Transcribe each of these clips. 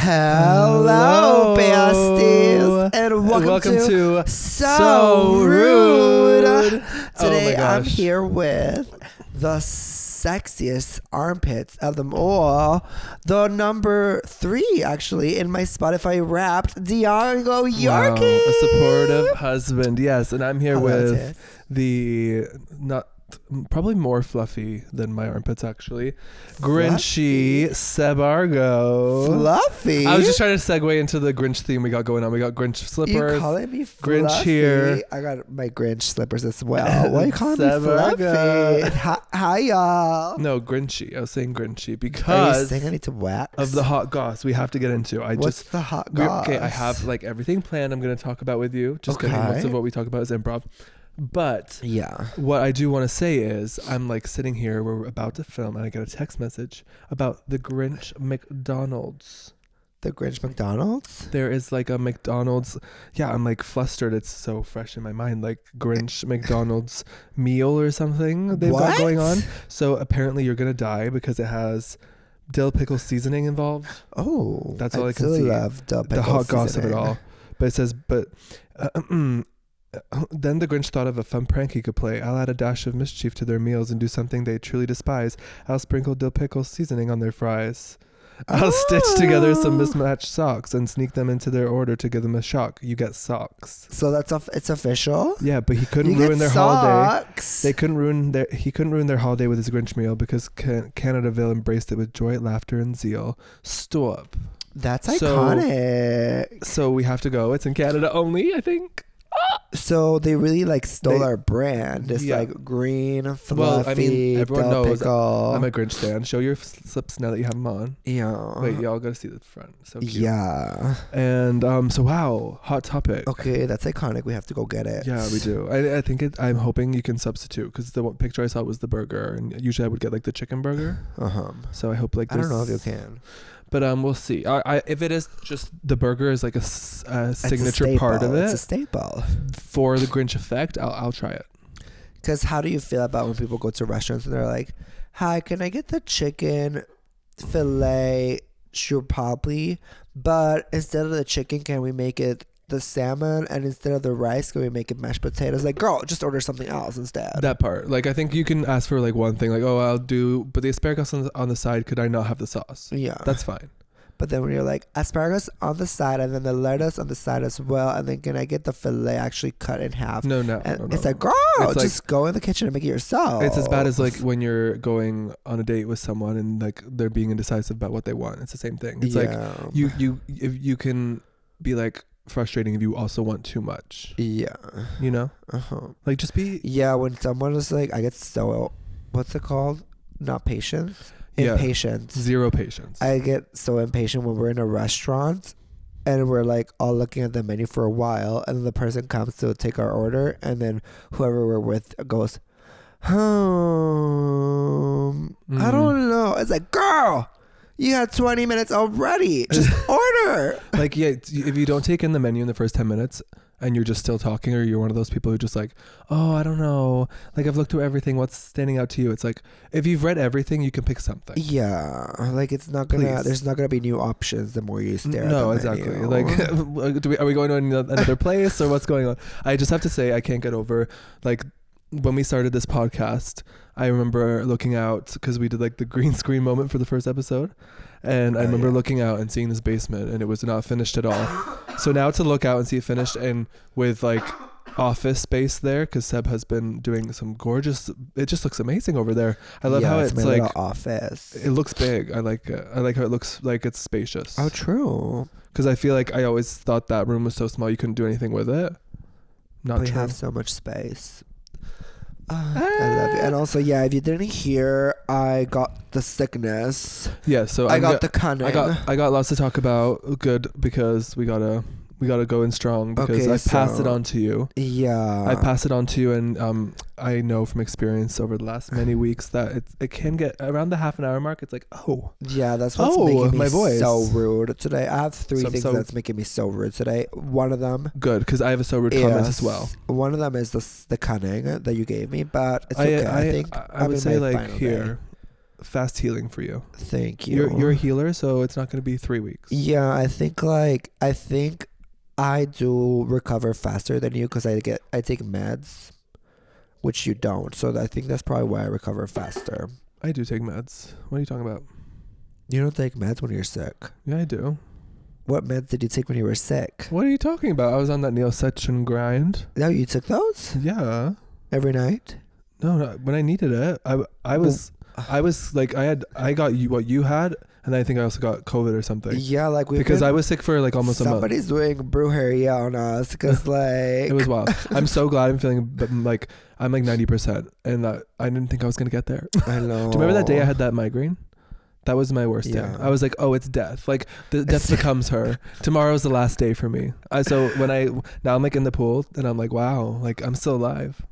Hello, besties, and welcome to So Rude. Today I'm here with the sexiest armpits of them all. The number 3, actually, in my Spotify Wrapped, Dion and Yorkie. Wow, a supportive husband, yes. And I'm here with the probably more fluffy than my armpits, actually. Grinchy Sebb. Fluffy? I was just trying to segue into the Grinch theme we got going on. We got Grinch slippers. You calling me fluffy? Grinch here. I got my Grinch slippers as well. Why are you calling me fluffy? Hi, y'all. No, Grinchy. I was saying Grinchy Are because you saying I need to wax? of the hot goss we have to get into. What's the hot goss? Okay, I have like everything planned I'm going to talk about with you. Just kidding. Most of what we talk about is improv. But yeah, what I do want to say is I'm like sitting here, we're about to film, and I get a text message about the Grinch McDonald's. The Grinch McDonald's? There is like a McDonald's. Yeah, I'm like flustered. It's so fresh in my mind. Like Grinch McDonald's meal or something they've got going on. So apparently you're going to die because it has dill pickle seasoning involved. Oh, that's all I can see. Love dill pickle the hot seasoning. goss of it all. But it says, then the Grinch thought of a fun prank he could play. I'll add a dash of mischief to their meals and do something they truly despise. I'll sprinkle dill pickle seasoning on their fries. I'll stitch together some mismatched socks and sneak them into their order to give them a shock. You get socks. So it's official? Yeah, but he couldn't ruin their holiday. He couldn't ruin their holiday with his Grinch meal because Canadaville embraced it with joy, laughter, and zeal. Stop. That's iconic. So we have to go. It's in Canada only, I think. So they really like stole our brand. It's like green, fluffy, well, I mean, everyone knows pickle. I'm a Grinch fan. Show your slips now that you have them on. Yeah. Wait, y'all gotta see the front. So cute. Yeah. And so wow, hot topic. Okay, that's iconic. We have to go get it. Yeah, we do. I think I'm hoping you can substitute because the picture I saw was the burger, and usually I would get like the chicken burger. So I hope like I don't know if you can. But we'll see. If it is just the burger is like a signature part of it. It's a staple. For the Grinch effect, I'll try it. Because how do you feel about when people go to restaurants and they're like, "Hi, can I get the chicken fillet?" Sure, probably. But instead of the chicken, can we make it the salmon? And instead of the rice, can we make it mashed potatoes? Like, girl, just order something else instead. That part. Like, I think you can ask for like one thing. Like, oh, I'll do, but the asparagus on the side, could I not have the sauce? Yeah. That's fine. But then when you're like, asparagus on the side and then the lettuce on the side as well, and then can I get the fillet actually cut in half? No. It's like, girl, it's just like, go in the kitchen and make it yourself. It's as bad as like when you're going on a date with someone and like they're being indecisive about what they want. It's the same thing. It's like if you can be like frustrating if you also want too much. Yeah. You know? Like just be. Yeah, when someone is like, I get so, what's it called? Not patience. Impatient. Zero patience. I get so impatient when we're in a restaurant and we're like all looking at the menu for a while, and then the person comes to take our order, and then whoever we're with goes, I don't know. It's like, girl, you had 20 minutes already. Just order. Like, yeah, if you don't take in the menu in the first 10 minutes and you're just still talking, or you're one of those people who just like, oh, I don't know, like I've looked through everything, what's standing out to you? It's like, if you've read everything, you can pick something. Yeah, like it's not gonna, there's not gonna be new options the more you stare at the exactly menu. Like, are we going to another place, or what's going on? I just have to say, I can't get over, like, when we started this podcast, I remember looking out, because we did like the green screen moment for the first episode, and I remember looking out and seeing this basement, and it was not finished at all. So now to look out and see it finished, and with like office space there, because Sebb has been doing some gorgeous, it just looks amazing over there. I love how it's like office. It looks big. I like it. I like how it looks like it's spacious. Oh, true. Because I feel like I always thought that room was so small you couldn't do anything with it. Not we true. have so much space. I love you. And also, yeah, if you didn't hear, I got the sickness. Yeah, so I got the cunning. I got lots to talk about. Good, because we gotta go in strong, because I passed it on to you. Yeah, I passed it on to you, and I know from experience over the last many weeks that it can get around the half an hour mark. It's like, oh yeah, that's what's making me my voice. So rude today. I have three things that's making me so rude today. One of them, good, because I have a so rude comment as well. One of them is the cunning that you gave me, but it's okay. I think I would say like here. fast healing for you. Thank you. You're a healer, so it's not going to be 3 weeks. Yeah, I think I do recover faster than you because I take meds, which you don't. So I think that's probably why I recover faster. I do take meds. What are you talking about? You don't take meds when you're sick. Yeah, I do. What meds did you take when you were sick? What are you talking about? I was on that Neosetin grind. No, you took those? Yeah. Every night? No, when I needed it. I was like, I got what you had, and I think I also got COVID or something. Yeah, like because I was sick for like almost a month. Somebody's doing brujeria on us because like it was wild. I'm so glad I'm feeling, but like I'm like 90%, and I didn't think I was gonna get there. I know. Do you remember that day I had that migraine? That was my worst day. I was like, oh, it's death. Like the death becomes her. Tomorrow's the last day for me. So now I'm like in the pool, and I'm like, wow, like I'm still alive.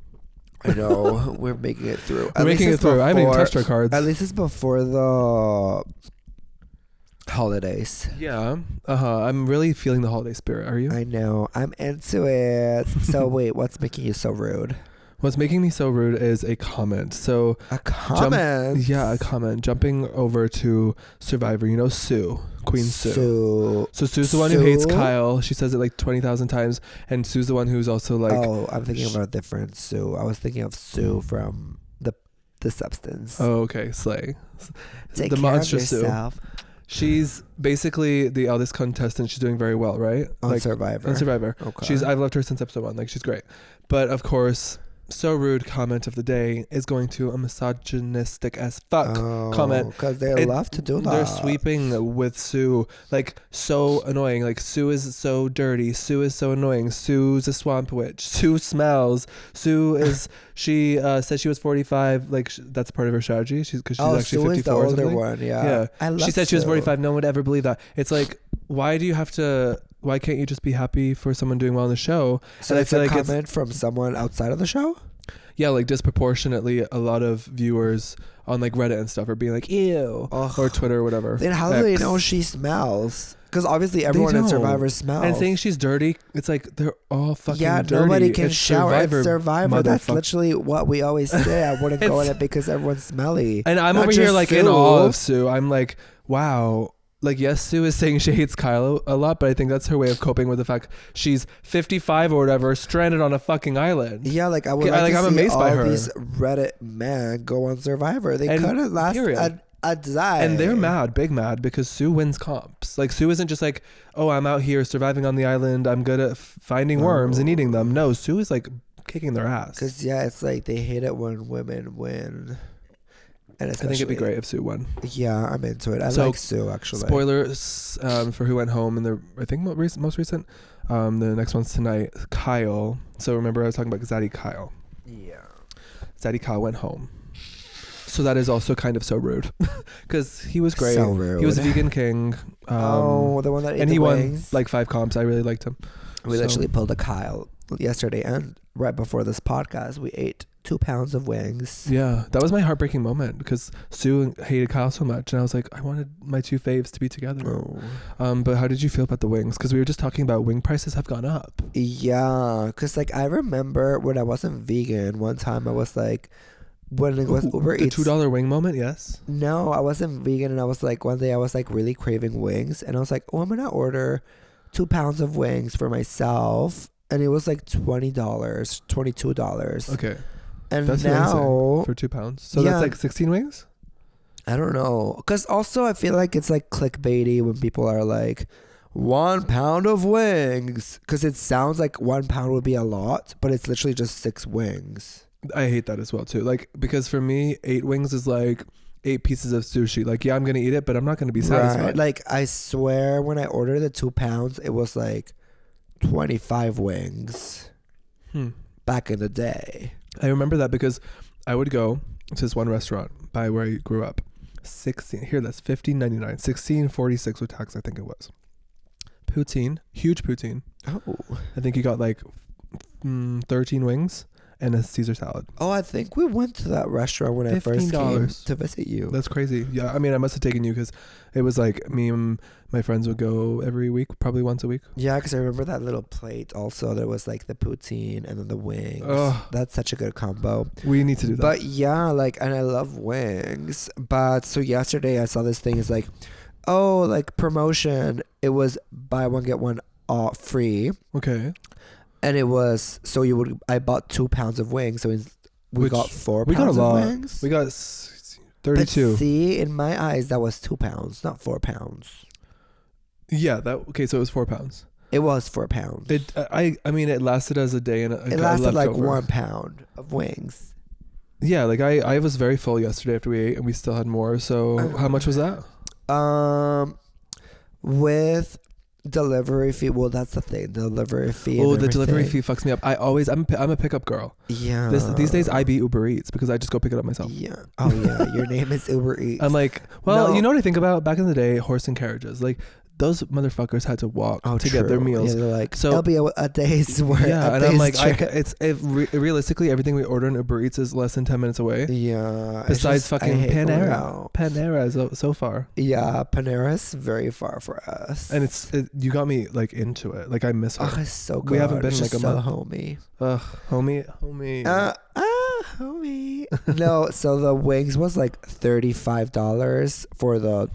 I know. We're making it through. We're making it through. I haven't even touched our cards. At least it's before the holidays. Yeah. I'm really feeling the holiday spirit. Are you? I know. I'm into it. So wait, what's making you so rude? What's making me so rude is a comment. So a comment? A comment. Jumping over to Survivor. You know Sue. Queen Sue. So Sue's the one who hates Kyle. She says it like 20,000 times. And Sue's the one who's also like... Oh, I'm thinking about a different Sue. I was thinking of Sue from the Substance. Oh, okay. Slay. Take the care monster of yourself. Sue. She's basically the eldest contestant. She's doing very well, right? On Survivor. On Survivor. Okay. I've loved her since episode 1. Like, she's great. But of course... So rude comment of the day is going to a misogynistic as fuck comment. Because they love to do that. They're sweeping with Sue. Like, so annoying. Like, Sue is so dirty. Sue is so annoying. Sue's a swamp witch. Sue smells. Sue is... She said she was 45. Like, that's part of her strategy. Because she's actually Sue 54 is the or older something. one, yeah. I love She said Sue. she was 45. No one would ever believe that. It's like, why do you have to... Why can't you just be happy for someone doing well on the show? So and it's a comment from someone outside of the show? Yeah, like disproportionately a lot of viewers on like Reddit and stuff are being like, ew, or Twitter or whatever. Then how do they know she smells? Because obviously everyone in Survivor smells. And saying she's dirty, it's like they're all fucking dirty. Yeah, nobody can shower at Survivor. That's Motherfucker. literally what we always say. I wouldn't go in it because everyone's smelly. And I'm over here like in awe of Sue. I'm like, wow. Like, yes, Sue is saying she hates Kyle a lot, but I think that's her way of coping with the fact she's 55 or whatever, stranded on a fucking island. Yeah, like I would like to see all these Reddit men go on Survivor. They couldn't last a day. And they're mad, big mad, because Sue wins comps. Like, Sue isn't just like, oh, I'm out here surviving on the island. I'm good at finding worms and eating them. No, Sue is like kicking their ass. Because, yeah, it's like they hate it when women win. And I think it'd be great if Sue won. Yeah, I'm into it. I like Sue, actually. Spoilers for who went home in the, I think, most recent. The next one's tonight. Kyle. So remember I was talking about Zaddy Kyle. Yeah. Zaddy Kyle went home. So that is also kind of so rude. Because he was great. So rude. He was a vegan king. The one that ate and the he wings. won like 5 comps. I really liked him. We literally pulled a Kyle yesterday, and right before this podcast, we ate 2 pounds of wings. Yeah, that was my heartbreaking moment because Sue hated Kyle so much, and I was like, I wanted my 2 faves to be together. But how did you feel about the wings? Because we were just talking about wing prices have gone up. Yeah, because like I remember when I wasn't vegan, one time I was like, when it was Uber Eats, the $2 wing moment. Yes. No, I wasn't vegan, and I was like, one day I was like really craving wings, and I was like, oh, I'm gonna order 2 pounds of wings for myself, and it was like $20, $22. Okay. And that's now for 2 pounds. So that's like 16 wings? I don't know. Because also I feel like it's like clickbaity when people are like, 1 pound of wings. Because it sounds like 1 pound would be a lot, but it's literally just 6 wings. I hate that as well too. Like, because for me, 8 wings is like 8 pieces of sushi. Like, yeah, I'm going to eat it, but I'm not going to be satisfied. Right. Like, I swear when I ordered the 2 pounds, it was like 25 wings back in the day. I remember that because I would go to this one restaurant by where I grew up. That's $15.99. $16.46 with tax, I think it was. Poutine, huge poutine. Oh. I think you got like 13 wings. and a Caesar salad. Oh, I think we went to that restaurant when I first came to visit you. That's crazy. Yeah, I mean, I must have taken you because it was like me and my friends would go every week, probably once a week. Yeah, because I remember that little plate also. There was like the poutine and then the wings. Oh, that's such a good combo. We need to do that. But yeah, like, and I love wings. But so yesterday I saw this thing. It's like, oh, like promotion. It was buy one get one free. Okay. And it was I bought 2 pounds of wings, so we got 4 pounds we got a lot. of wings. We got 32. But see, in my eyes, that was 2 pounds, not 4 pounds. Yeah, so it was 4 pounds. It was 4 pounds. I mean, it lasted as a day, and it lasted like 1 pound of wings. Yeah, like I was very full yesterday after we ate, and we still had more. So how much was that? With delivery fee. Well, that's the thing. Delivery fee. Oh, the delivery fee fucks me up. I'm a pickup girl. Yeah. These days I be Uber Eats because I just go pick it up myself. Yeah. Oh yeah. Your name is Uber Eats. I'm like, well, you know what I think about back in the day, horse and carriages. Like those motherfuckers had to walk to get their meals. Yeah, they're like, so it'll be a day's work. Yeah, and I'm like, realistically, everything we order in Uber Eats is less than 10 minutes away. Yeah. Besides fucking Panera. Panera is so far. Yeah, Panera's very far for us. And you got me like into it. Like I miss her. Oh, it's so good. We haven't been like a month. Homie. Ugh, homie. Homie. No, so the wings was like $35 for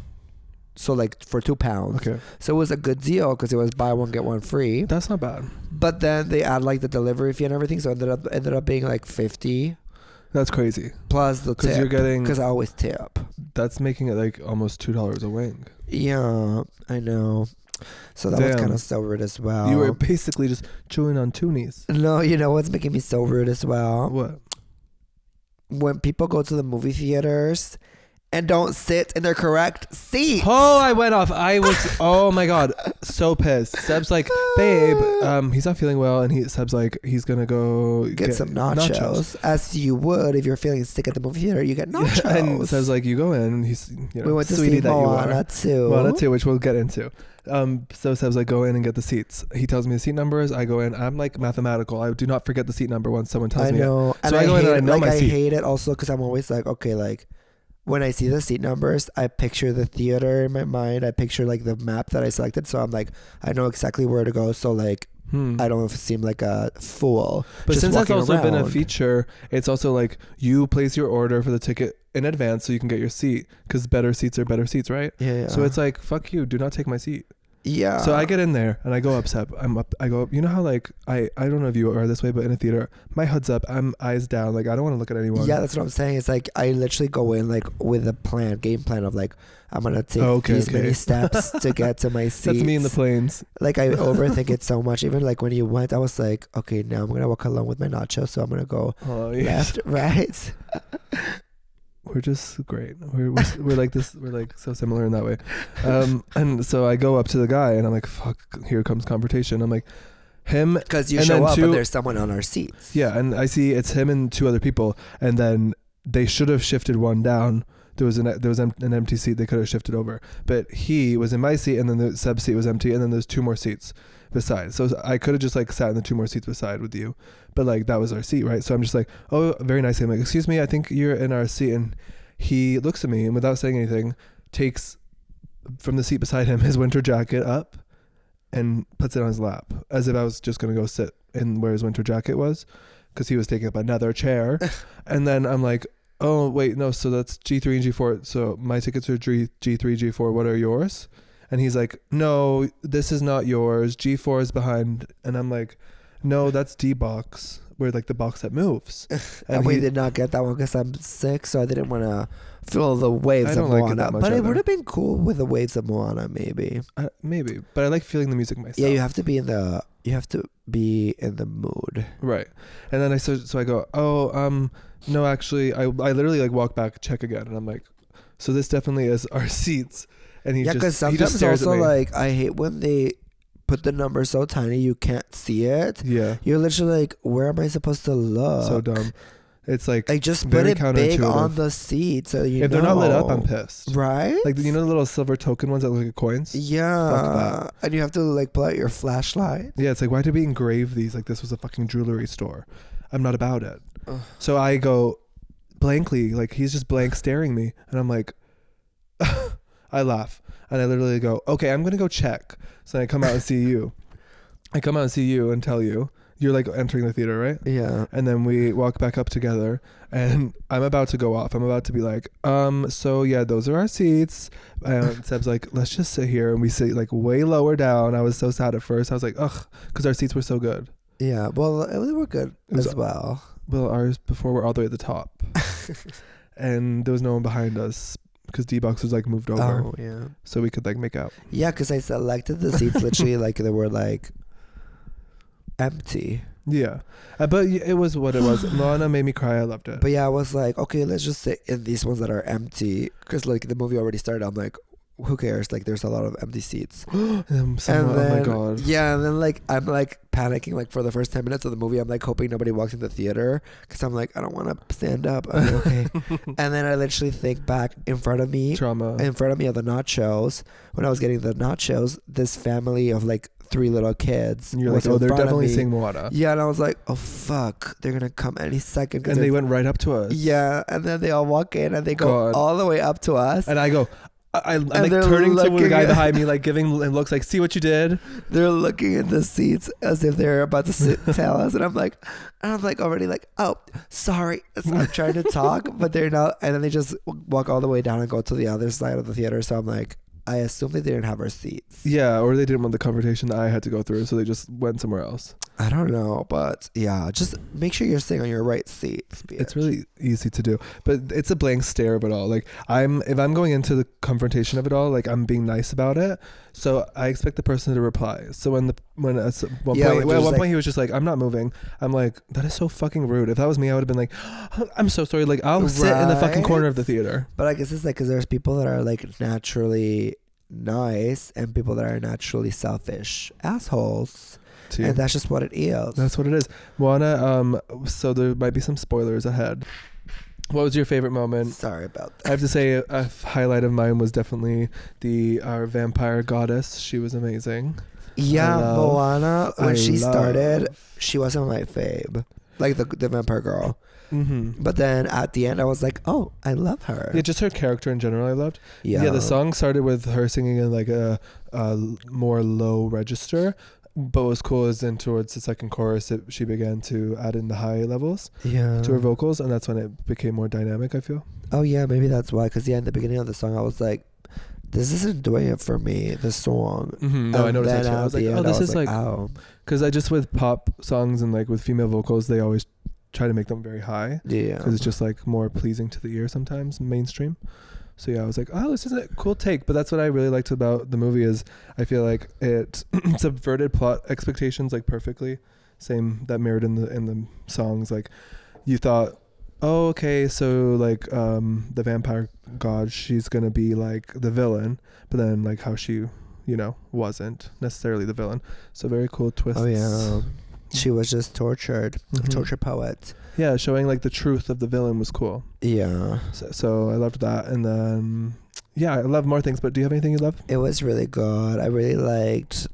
2 pounds. Okay. So it was a good deal because it was buy one get one free. That's not bad. But then they add like the delivery fee and everything, so it ended up being like $50. That's crazy. Plus the tip. Because I always tip. That's making it like almost $2 a wing. Yeah, I know. So that was kind of so rude as well. You were basically just chewing on toonies. No, you know what's making me so rude as well? What? When people go to the movie theaters and don't sit in their correct seats. Oh, I went off. Oh my God, so pissed. Seb's like, babe, he's not feeling well, and Seb's like, he's gonna go get some nachos, as you would if you're feeling sick at the movie theater. You get nachos. Yeah, and Seb's like, you go in. And he's, we went to see Moana too, which we'll get into. So Seb's like, go in and get the seats. He tells me the seat numbers. I go in. I'm like mathematical. I do not forget the seat number once someone tells me. I know. So I go in and I know my seat. I hate it also because I'm always like, okay, like, when I see the seat numbers, I picture the theater in my mind. I picture like the map that I selected. So I'm like, I know exactly where to go. So like, I don't seem like a fool. But since that's also been a feature, it's also like you place your order for the ticket in advance so you can get your seat because better seats are better seats, right? Yeah. So it's like, fuck you. Do not take my seat. Yeah. So I get in there and I go up, Seb. I'm up. I go up. You know how like I don't know if you are this way, but in a theater, my hood's up. I'm eyes down. Like I don't want to look at anyone. Yeah, that's what I'm saying. It's like I literally go in like with a game plan of like I'm gonna take these many steps to get to my seat. That's me in the planes. Like I overthink it so much. Even like when you went, I was like, okay, now I'm gonna walk along with my nacho, so I'm gonna go left, right. We're just great. We're like this. We're like so similar in that way. And so I go up to the guy and I'm like, fuck, here comes confrontation. I'm like, him. Because you show up and there's someone on our seats. Yeah. And I see it's him and 2 other people. And then they should have shifted one down. There was an empty seat they could have shifted over. But he was in my seat and then the Seb seat was empty. And then there's 2 more seats beside. So I could have just like sat in the 2 more seats beside with you. But like that was our seat, right? So I'm just like, oh, very nice. I'm like, excuse me, I think you're in our seat. And he looks at me and without saying anything, takes from the seat beside him his winter jacket up and puts it on his lap as if I was just going to go sit in where his winter jacket was because he was taking up another chair. And then I'm like, oh, wait, no, so that's G3 and G4. So my tickets are G3, G4. What are yours? And he's like, no, this is not yours. G4 is behind. And I'm like, no, that's D box, where like the box that moves. And we did not get that one because I'm sick, so I didn't want to feel the waves of Moana. But it would have been cool with the waves of Moana, maybe. Maybe, but I like feeling the music myself. Yeah, you have to be in the mood. Right. And then so I go, oh, no, actually, I literally like walk back, check again, and I'm like, so this definitely is our seats. And he because sometimes also like I hate when they put the number so tiny you can't see it. Yeah. You're literally like, where am I supposed to look? So dumb. It's like just put it big on the seat so you know. If they're not lit up, I'm pissed. Right? Like, you know the little silver token ones that look like coins? Yeah. Fuck that. And you have to like pull out your flashlight. Yeah, it's like, why did we engrave these like this was a fucking jewelry store? I'm not about it. So I go blankly, like he's just blank staring me, and I'm like, I laugh, and I literally go, okay, I'm gonna go check. So I come out and see you. I come out and see you and tell you. You're like entering the theater, right? Yeah. And then we walk back up together, and I'm about to go off. I'm about to be like, so yeah, those are our seats. And Seb's like, let's just sit here. And we sit like way lower down. I was so sad at first. I was like, ugh, because our seats were so good. Yeah. Well, they were good as well. Well, ours before were all the way at the top. And there was no one behind us because D-Box was like moved over. Oh, yeah. So we could like make out. Yeah, because I selected the seats literally like they were like empty. Yeah, but it was what it was. Moana made me cry. I loved it. But yeah, I was like, okay, let's just sit in these ones that are empty, because like the movie already started. I'm like, who cares? Like, there's a lot of empty seats. And then, oh my god. Yeah, and then like I'm like panicking like for the first 10 minutes of the movie. I'm like hoping nobody walks in the theater, because I'm like, I don't want to stand up. I'm like, okay. And then I literally think back in front of me of the nachos, when I was getting the nachos, this family of like 3 little kids. And you're like, oh, they're definitely seeing Moana. Yeah, and I was like, oh fuck, they're gonna come any second. And they went right up to us. Yeah, and then they all walk in and they go all the way up to us. And I go, I'm like turning to the guy behind me, like giving and looks like, see what you did. They're looking in the seats as if they're about to tell us, and I'm like already like, oh, sorry. So I'm trying to talk, but they're not, and then they just walk all the way down and go to the other side of the theater. So I'm like, I assume they didn't have our seats. Yeah, or they didn't want the confrontation that I had to go through, so they just went somewhere else. I don't know, but yeah, just make sure you're sitting on your right seat. Bitch. It's really easy to do, but it's a blank stare of it all. Like if I'm going into the confrontation of it all, like I'm being nice about it, so I expect the person to reply. So at one point he was just like, I'm not moving. I'm like, that is so fucking rude. If that was me, I would have been like, I'm so sorry. Like I'll sit in the fucking corner of the theater. But I guess it's like, because there's people that are like naturally nice and people that are naturally selfish assholes. And that's just what it is. That's what it is. Moana, so there might be some spoilers ahead. What was your favorite moment? Sorry about that. I have to say a highlight of mine was definitely our vampire goddess. She was amazing. Yeah, Moana, when she started, she wasn't my fave. Like the vampire girl. Mm-hmm. But then at the end I was like, oh, I love her. Yeah, just her character in general I loved. Yeah, the song started with her singing in like a more low register. But what was cool is then towards the second chorus, she began to add in the high levels to her vocals, and that's when it became more dynamic, I feel. Oh yeah, maybe that's why. Because in the beginning of the song, I was like, this isn't doing it for me, this song. Mm-hmm. No, I noticed that too. I was like, oh, this is like... Because I just, with pop songs and like with female vocals, they always try to make them very high. Yeah. Because it's just like more pleasing to the ear sometimes, mainstream. So yeah, I was like, oh, this is a cool take. But that's what I really liked about the movie is I feel like it subverted plot expectations like perfectly. Same that mirrored in the songs. Like you thought, oh, okay, so like the vampire god, she's gonna be like the villain, but then like how she, wasn't necessarily the villain. So very cool twists. Oh yeah. She was just tortured, a torture poet. Yeah, showing like the truth of the villain was cool. Yeah. So I loved that. And then, yeah, I love more things. But do you have anything you love? It was really good. I really liked,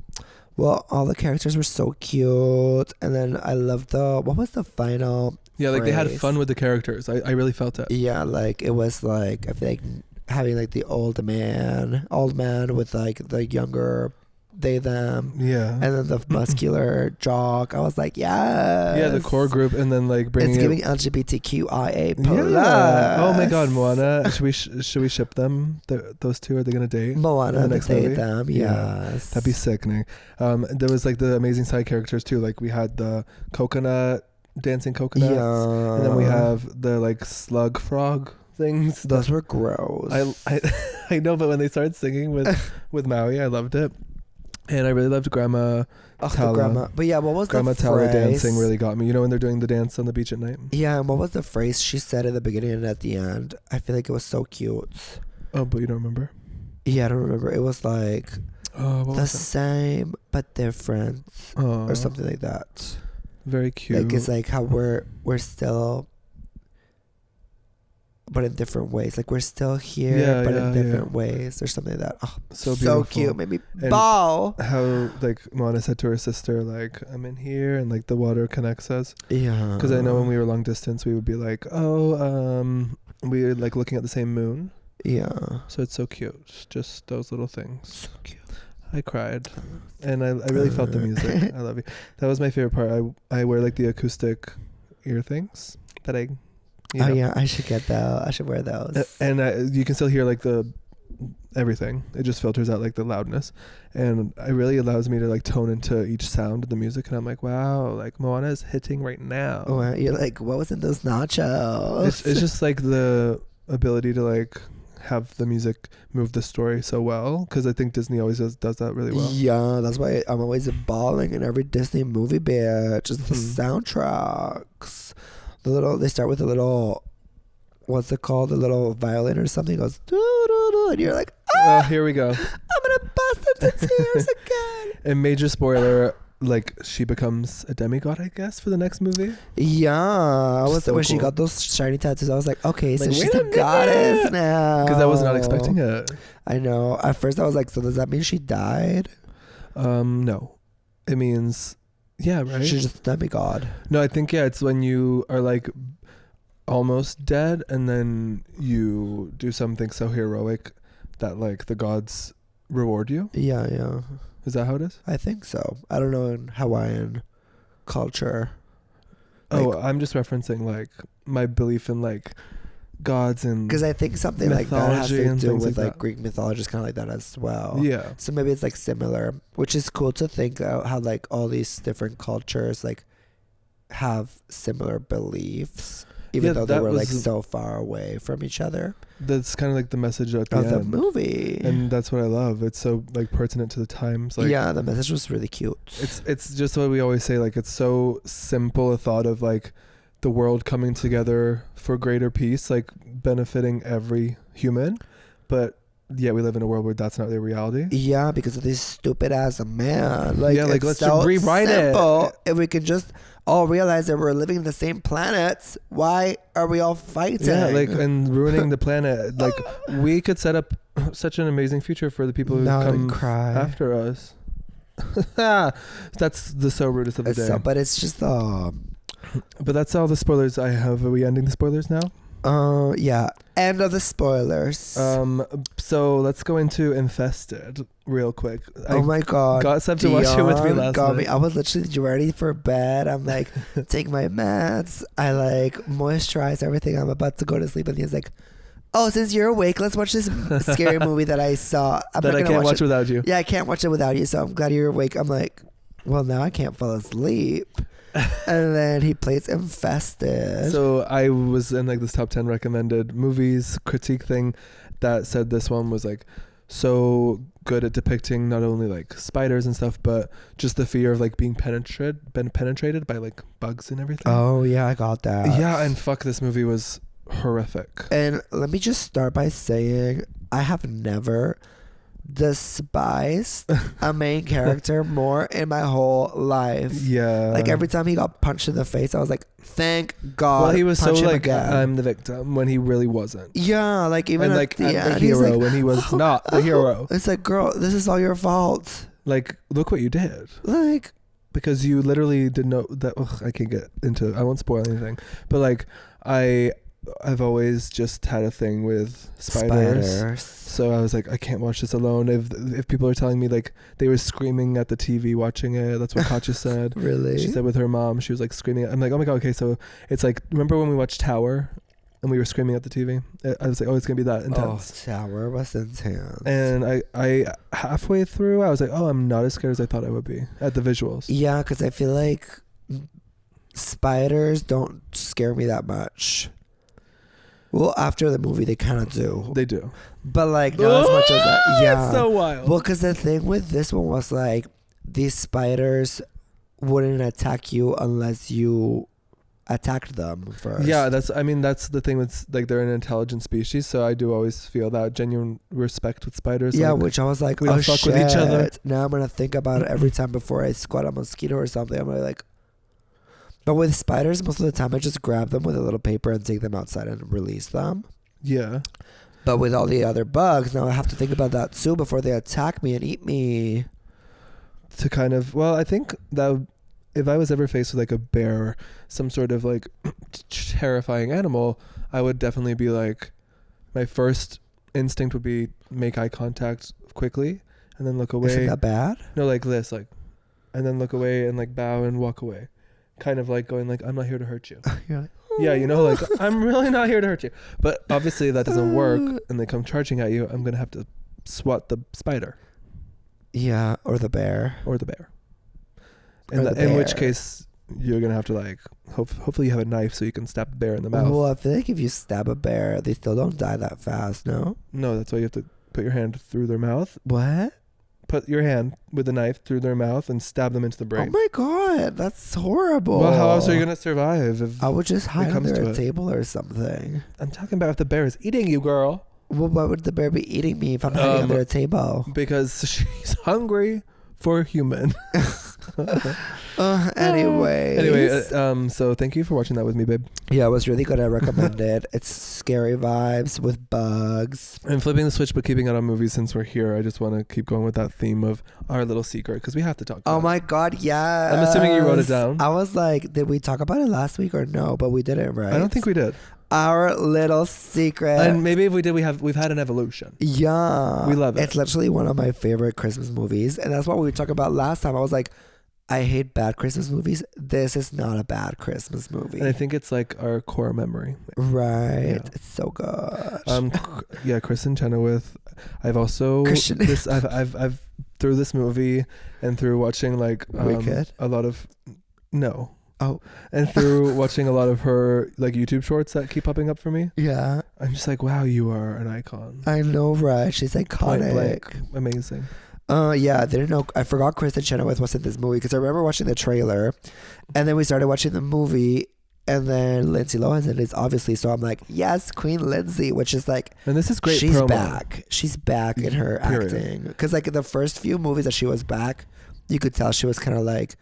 all the characters were so cute. And then I loved what was the final Yeah, like phrase? They had fun with the characters. I really felt it. Yeah, like it was like, I feel like having like the old man with like the younger they them, yeah, and then the muscular jock. I was like, yeah, the core group, and then like bringing it's giving LGBTQIA+. Yeah. Oh my God, Moana. Should we ship them? Those two, are they gonna date? Moana to date them. Yes, yeah. That'd be sickening. There was like the amazing side characters too. Like we had the dancing coconuts, and then we have the like slug frog things. Those were gross. I know, but when they started singing with Maui, I loved it. And I really loved Grandma Tala. But yeah, what was Grandma the phrase? Tala dancing really got me. You know when they're doing the dance on the beach at night? Yeah, and what was the phrase she said at the beginning and at the end? I feel like it was so cute. Oh, but you don't remember? Yeah, I don't remember. It was like the same but different or something like that. Very cute. Like it's like how we're still but in different ways. Like we're still here, but in different ways, or something like that. Oh, so cute. Made me bawl. How like Moana said to her sister, like, I'm in here, and like the water connects us. Yeah. Because I know when we were long distance, we would be like, we were like looking at the same moon. Yeah. So it's so cute. Just those little things. So cute. I cried, and I really felt the music. I love you. That was my favorite part. I wear like the acoustic ear things that I. Oh yeah, I should get those. I should wear those. And you can still hear like the everything. It just filters out like the loudness, and it really allows me to like tone into each sound of the music. And I'm like, wow, like Moana is hitting right now. Oh, you're like, what was in those nachos? It's just like the ability to like have the music move the story so well, because I think Disney always does that really well. Yeah, that's why I'm always bawling in every Disney movie, bitch. Just the soundtracks. They start with a little, what's it called? The little violin or something. It goes doo-doo-doo, and you're like, here we go. I'm gonna bust into tears again. And major spoiler, like she becomes a demigod, I guess, for the next movie. Yeah, when cool. she got those shiny tattoos, I was like, okay, so she's a goddess now. Because I was not expecting it. I know. At first, I was like, so does that mean she died? No, it means. Yeah, right. She's just a demigod. No, I think it's when you are like almost dead and then you do something so heroic that like the gods reward you. Yeah, yeah. Is that how it is? I think so. I don't know in Hawaiian culture. Like, I'm just referencing like my belief in like gods and because I think something like that has to do with like Greek mythology is kind of like that as well. Yeah. So maybe it's like similar, which is cool to think how like all these different cultures like have similar beliefs, even though they were like so far away from each other. That's kind of like the message at the end of the movie, and that's what I love. It's so like pertinent to the times. Like, yeah, the message was really cute. It's just what we always say. Like it's so simple a thought of like the world coming together for greater peace, like benefiting every human, but yeah, we live in a world where that's not their reality. Yeah, because of this stupid ass man. Like, yeah, like let's so rewrite simple. If we can just all realize that we're living in the same planets, why are we all fighting? Yeah, like and ruining the planet. Like we could set up such an amazing future for the people who come after us. That's the so rudest of the day. But it's just But that's all the spoilers I have. Are we ending the spoilers now? Yeah. End of the spoilers. So let's go into Infested real quick. Oh my god. Got Sebb to watch it with me last night. I was literally ready for bed. I'm like, take my meds. I like moisturize everything. I'm about to go to sleep, and he's like, oh, since you're awake, let's watch this scary movie that I saw. That I can't watch without you. Yeah, I can't watch it without you, so I'm glad you're awake. I'm like, well, now I can't fall asleep. And then he plays Infested. So I was in like this top 10 recommended movies critique thing that said this one was like so good at depicting not only like spiders and stuff, but just the fear of like being penetrated by like bugs and everything. Oh yeah, I got that. Yeah, and fuck, this movie was horrific. And let me just start by saying I have never despised a main character more in my whole life. Yeah, like every time he got punched in the face, I was like, thank God. Well, he was so like, I'm the victim when he really wasn't. Yeah, like even and like the hero like, when he was not the hero. It's like, girl, this is all your fault. Like, look what you did. Like, because you literally didn't know that. I can't get into. I won't spoil anything, but like I've always just had a thing with spiders. So I was like, I can't watch this alone. If people are telling me like they were screaming at the TV watching it, that's what Katya said. Really? She said with her mom, she was like screaming. I'm like, oh my God, okay. So it's like, remember when we watched Tower and we were screaming at the TV? I was like, oh, it's going to be that intense. Oh, Tower was intense. And I halfway through, I was like, oh, I'm not as scared as I thought I would be at the visuals. Yeah, because I feel like spiders don't scare me that much. Well, after the movie, they kind of do. They do. But, like, not as much as that. Yeah. It's so wild. Well, because the thing with this one was, like, these spiders wouldn't attack you unless you attacked them first. Yeah, that's the thing with, like, they're an intelligent species, so I do always feel that genuine respect with spiders. Yeah, like, which I was like, we don't fuck with each other. Now I'm going to think about it every time before I squat a mosquito or something. I'm like... But with spiders, most of the time, I just grab them with a little paper and take them outside and release them. Yeah. But with all the other bugs, now I have to think about that too before they attack me and eat me. To kind of, well, I think that if I was ever faced with like a bear or some sort of like terrifying animal, I would definitely be like, my first instinct would be make eye contact quickly and then look away. Isn't that bad? No, like this, like, and then look away and like bow and walk away. Kind of like going like, I'm not here to hurt you. You're like, Yeah, you know, like, I'm really not here to hurt you. But obviously that doesn't work and they come charging at you. I'm going to have to swat the spider. Yeah, or the bear. Or the bear. In which case, you're going to have to, like, hopefully you have a knife so you can stab the bear in the mouth. Well, I feel like if you stab a bear, they still don't die that fast, no? No, that's why you have to put your hand through their mouth. What? Put your hand with the knife through their mouth and stab them into the brain. Oh my God, that's horrible. Well, how else are you going to survive? If I would just hide under a table or something. I'm talking about if the bear is eating you, girl. Well, why would the bear be eating me if I'm hiding under a table? Because she's hungry for a human. Anyway, so thank you for watching that with me, babe. Yeah, it was really good. I recommend it. It's scary vibes with bugs. And flipping the switch, but keeping it on movies since we're here. I just want to keep going with that theme of our little secret because we have to talk about it. Oh my God, yes. I'm assuming you wrote it down. I was like, did we talk about it last week or no? But we didn't, right? I don't think we did. Our little secret. And maybe if we did, we've had an evolution. Yeah. We love it. It's literally one of my favorite Christmas movies. And that's what we talked about last time. I was like, I hate bad Christmas movies. This is not a bad Christmas movie. And I think it's like our core memory. Right. Yeah. It's so good. Yeah, Kristen Chenoweth. I've also I've through this movie and through watching like Wicked? a lot of no. Oh. And through watching a lot of her like YouTube shorts that keep popping up for me. Yeah. I'm just like, wow, you are an icon. I know, right? She's iconic. Point blank. Amazing. Yeah, I didn't know. I forgot Kristen Chenoweth was in this movie because I remember watching the trailer, and then we started watching the movie, and then Lindsay Lohan's in it, obviously. So I'm like, yes, Queen Lindsay, which is like, and this is great. She's promo. back. She's back in her acting because like in the first few movies that she was back, you could tell she was kind of like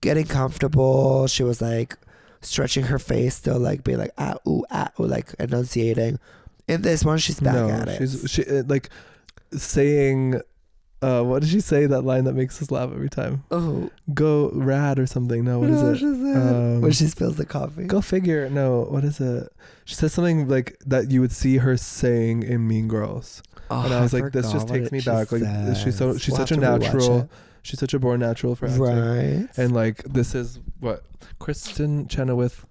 getting comfortable. She was like stretching her face, still like being like ooh, like enunciating. In this one, she's back at it. She like saying. What did she say? That line that makes us laugh every time. Oh, go rad or something. No, what is it? When she spills the coffee. Go figure. No, what is it? She says something like that you would see her saying in Mean Girls. Oh, and I was like, this just takes me back. Like she's such a natural. She's such a born natural for acting. Right. And like this is what Kristen Chenoweth.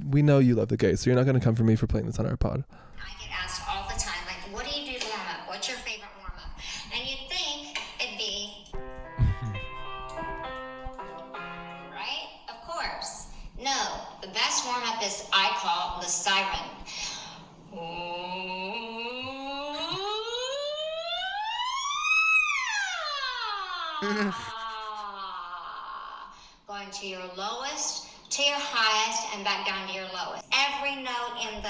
We know you love the gays, so you're not going to come for me for playing this on our pod. I get asked all the time, like, what do you do to warm up? What's your favorite warm up? And you'd think it'd be, right? Of course. No, the best warm up is I call the siren. Going to your lowest, to your highest, and back down to your lowest. Every note in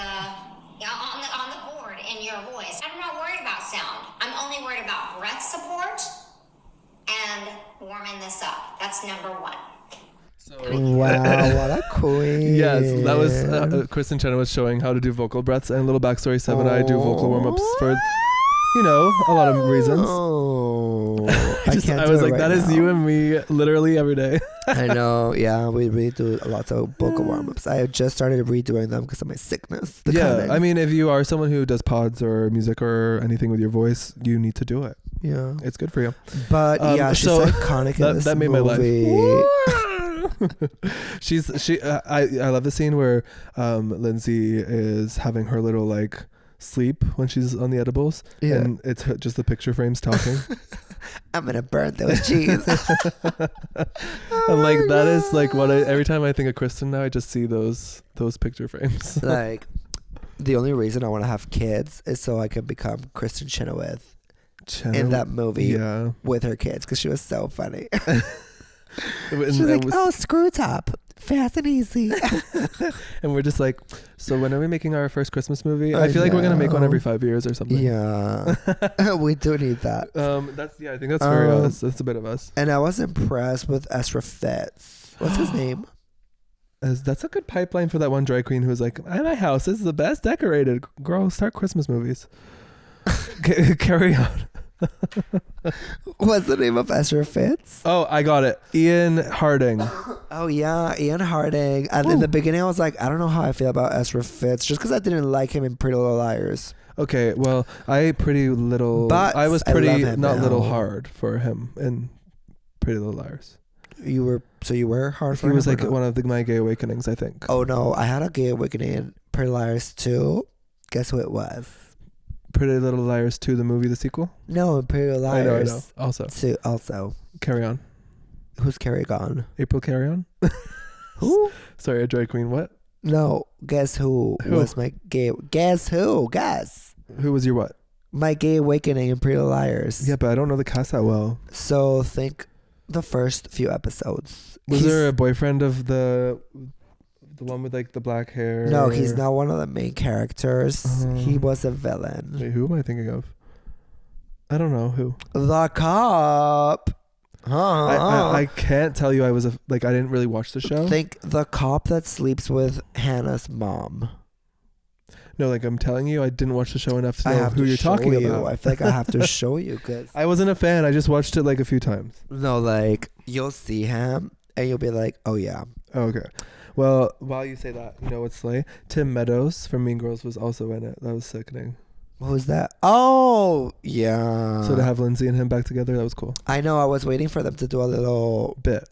on the board in your voice. I'm not worried about sound. I'm only worried about breath support and warming this up. That's number one. Wow, what a queen. Yes, that was Kristen Chenoweth showing how to do vocal breaths. And a little backstory, Sebb and I do vocal warm-ups for, you know, a lot of reasons. I was like, that is you and me literally every day. I know, yeah, we really do lots of vocal warm-ups. I just started redoing them because of my sickness. I mean, if you are someone who does pods or music or anything with your voice, you need to do it. Yeah. It's good for you. But yeah, she's iconic in this that made movie. My life. I love the scene where Lindsay is having her little like sleep when she's on the edibles, and it's just the picture frames talking. I'm gonna burn those cheese. And like that is like what every time I think of Kristen now, I just see those picture frames. Like the only reason I want to have kids is so I can become Kristen Chenoweth in that movie with her kids because she was so funny. She's like, oh, screw top, fast and easy. And we're just like, so when are we making our first Christmas movie? I feel like we're gonna make one every 5 years or something. Yeah. We do need that. I think that's very us. That's a bit of us. And I was impressed with Ezra Fitz. What's his name? That's a good pipeline for that one drag queen who's like, my house is the best decorated. Girl, start Christmas movies. Carry on. What's the name of Ezra Fitz? Oh, I got it. Ian Harding. Oh yeah, Ian Harding. And in the beginning I was like, I don't know how I feel about Ezra Fitz, just because I didn't like him in Pretty Little Liars. Okay, well, I was pretty not little hard for him in Pretty Little Liars. You were hard for him? He was like one of my gay awakenings, I think. Oh no, I had a gay awakening in Pretty Liars 2. Guess who it was? Pretty Little Liars 2, the movie, the sequel? No, Pretty Little Liars. I know. Also. Carry on. Who's Carry On? April Carry On? Who? Sorry, a drag queen. What? No, guess who was my gay... Guess who? Guess. Who was your what? My gay awakening in Pretty Little Liars. Yeah, but I don't know the cast that well. So think the first few episodes. Was there a boyfriend of the one with like the black hair? No, he's not one of the main characters. He was a villain. Wait, who am I thinking of? I don't know who. The cop. I can't tell you. I didn't really watch the show. Think the cop that sleeps with Hannah's mom. No, like I'm telling you, I didn't watch the show enough to know who you're talking about. I feel like I have to show you because I wasn't a fan. I just watched it like a few times. No, like you'll see him and you'll be like, oh yeah. Oh, okay. Well, while you say that, you know what's slay? Tim Meadows from Mean Girls was also in it. That was sickening. What was that? Oh, yeah. So to have Lindsay and him back together, that was cool. I know. I was waiting for them to do a little bit,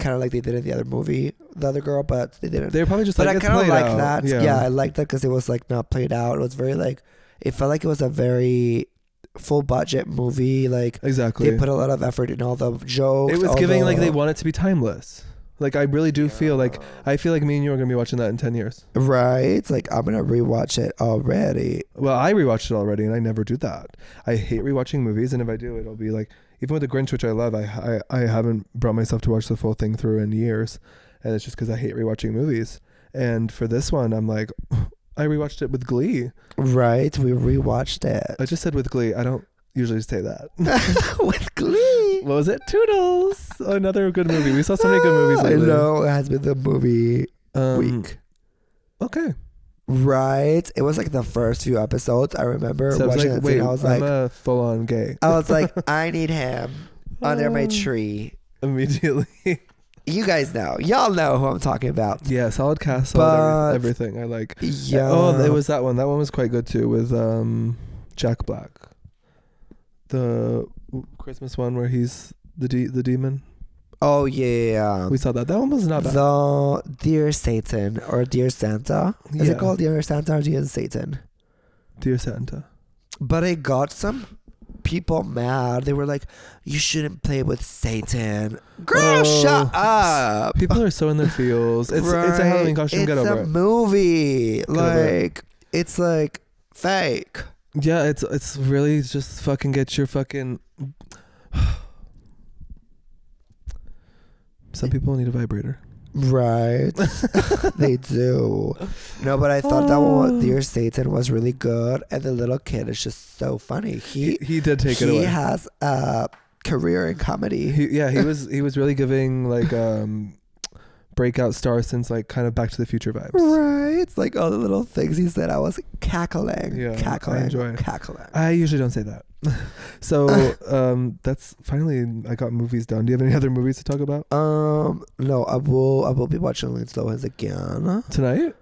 kind of like they did in the other movie, the other girl, but they didn't. They were probably just but like, I kind of like out. that. Yeah, I liked that because it was like not played out. It was very like, it felt like it was a very full budget movie. Like exactly, they put a lot of effort in all the jokes. It was giving like they want it to be timeless. Like I really do feel like me and you are gonna be watching that in 10 years. Right? It's like I'm gonna rewatch it already. Well, I rewatched it already, and I never do that. I hate rewatching movies, and if I do, it'll be like even with The Grinch, which I love. I haven't brought myself to watch the full thing through in years, and it's just because I hate rewatching movies. And for this one, I'm like, I rewatched it with Glee. Right? We rewatched it. I just said with Glee. I don't usually say that. With Glee. What was it? Toodles. Another good movie. We saw so many good movies lately. I know. It has been the movie week. Okay. Right. It was like the first few episodes. I remember watching it. I was like, I'm a full-on gay. I was like, I need him under my tree. Immediately. You guys know. Y'all know who I'm talking about. Yeah, solid cast, solid everything. I like. Yeah. Oh, it was that one. That one was quite good too with Jack Black. The Christmas one where he's the demon. Oh yeah. We saw that. That one was not bad. The Dear Satan or Dear Santa. Is it called Dear Santa or Dear Satan? Dear Santa. But it got some people mad. They were like, you shouldn't play with Satan. Girl, shut up. People are so in their feels. It's a Halloween costume. Get over it. It's a movie. Like, it's like fake. Yeah, it's really just fucking get your fucking... Some people need a vibrator. Right. They do. No, but I thought that one, Dear Satan, was really good. And the little kid is just so funny. He did take it away. He has a career in comedy. He was really giving like breakout star since like kind of Back to the Future vibes. Right. It's like all the little things he said. I was cackling. Yeah, cackling. I enjoy it. Cackling. I usually don't say that. So that's finally I got movies done. Do you have any other movies to talk about? No, I will be watching Lindsay Lohan's again tonight.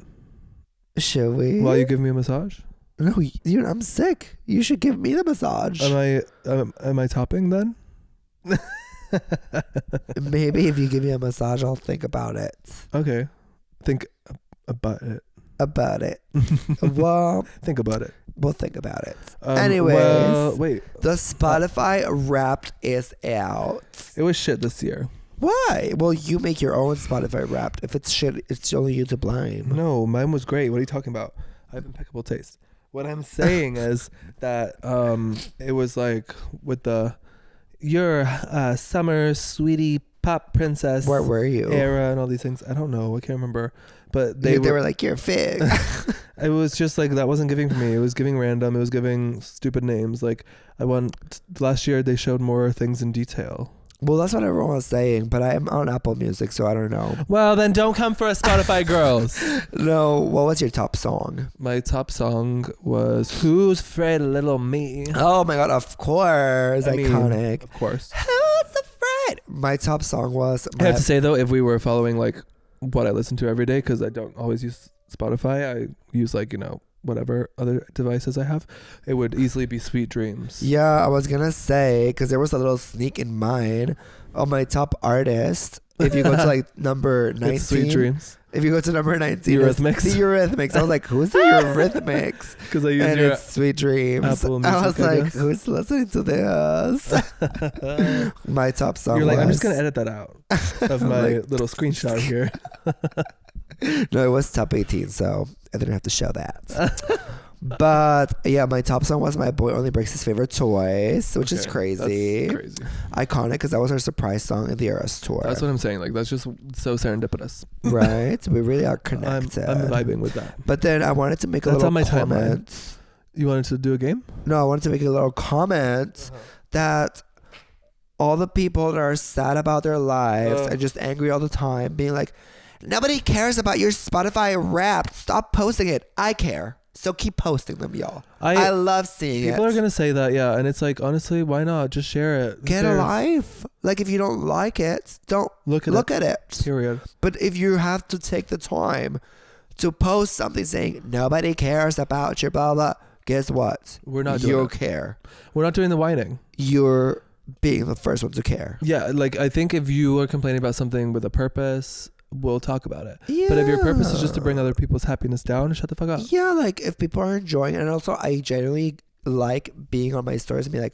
Should we? While you give me a massage? No, I'm sick. You should give me the massage. Am I topping then? Maybe if you give me a massage, I'll think about it. Okay, think about it. About it. Well, think about it. We'll think about it. Anyways, wait. The Spotify Wrapped is out. It was shit this year. Why? Well, you make your own Spotify Wrapped. If it's shit, it's only you to blame. No, mine was great. What are you talking about? I have impeccable taste. What I'm saying is that it was like with the your summer sweetie pop princess. Where were you? Era and all these things. I don't know. I can't remember. But they were like, you're fig. It was just like that wasn't giving for me. It was giving random. It was giving stupid names. Like last year they showed more things in detail. Well, that's what everyone was saying, but I'm on Apple Music, so I don't know. Well, then don't come for us, Spotify girls. No, what was your top song? My top song was Who's Afraid of Little Me? Oh my god, of course. Iconic. Of course. Who's Afraid? My top song was... I have to say, though, if we were following, like, what I listen to every day, because I don't always use Spotify, I use, like, you know, whatever other devices I have, it would easily be Sweet Dreams. Yeah, I was gonna say, because there was a little sneak in mine on my top artist. If you go to like number 19, it's Sweet Dreams. If you go to number 19, Eurythmics. The Eurythmics. I was like, who's the Eurythmics? Because I use and your it's Sweet Dreams. Apple Music, I was like, who's listening to this? My top song. You're like, was, I'm just gonna edit that out of my little screenshot here. No, it was top 18, so I didn't have to show that. But yeah, my top song was My Boy Only Breaks His Favorite Toys, which is crazy. That's crazy. Iconic, because that was our surprise song in the Eras tour. That's what I'm saying. Like, that's just so serendipitous. Right? We really are connected. I'm vibing with that. But then I wanted to make a little comment. You wanted to do a game? No, I wanted to make a little comment that all the people that are sad about their lives and just angry all the time, being like, nobody cares about your Spotify Wrapped. Stop posting it. I care. So keep posting them, y'all. I love seeing it. People are going to say that, yeah. And it's like, honestly, why not? Just share it. Get a life. Like, if you don't like it, don't look at it. Period. But if you have to take the time to post something saying, nobody cares about your blah, blah, guess what? We're not doing it. Care. We're not doing the whining. You're being the first one to care. Yeah, like, I think if you are complaining about something with a purpose, we'll talk about it. Yeah. But if your purpose is just to bring other people's happiness down, shut the fuck up. Yeah, like if people are enjoying it. And also I genuinely like being on my stories and be like,